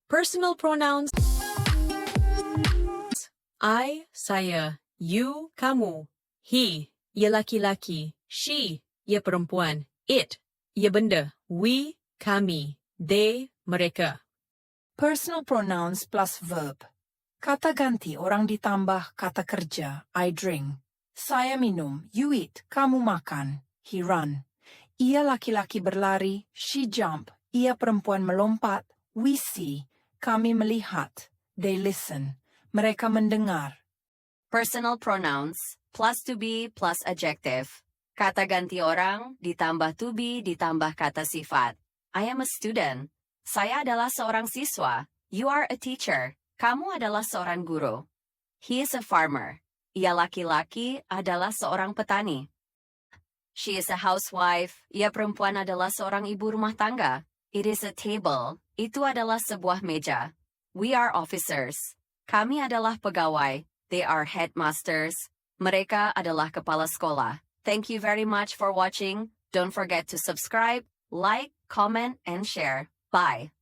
Personal pronouns. I, saya. You, kamu. He, ya laki-laki. She, ya perempuan. It, ya benda. We, kami. They, mereka. Personal pronouns plus verb. Kata ganti orang ditambah kata kerja, I drink. Saya minum, you eat, kamu makan, he run. Ia laki-laki berlari, she jump. Ia perempuan melompat, we see. Kami melihat, they listen. Mereka mendengar. Personal pronouns plus to be plus adjective. Kata ganti orang ditambah to be ditambah kata sifat. I am a student. Saya adalah seorang siswa. You are a teacher. Kamu adalah seorang guru. He is a farmer. Ia laki-laki adalah seorang petani. She is a housewife. Ia perempuan adalah seorang ibu rumah tangga. It is a table. Itu adalah sebuah meja. We are officers. Kami adalah pegawai. They are headmasters. Mereka adalah kepala sekolah. Thank you very much for watching. Don't forget to subscribe, like, comment, and share. Bye.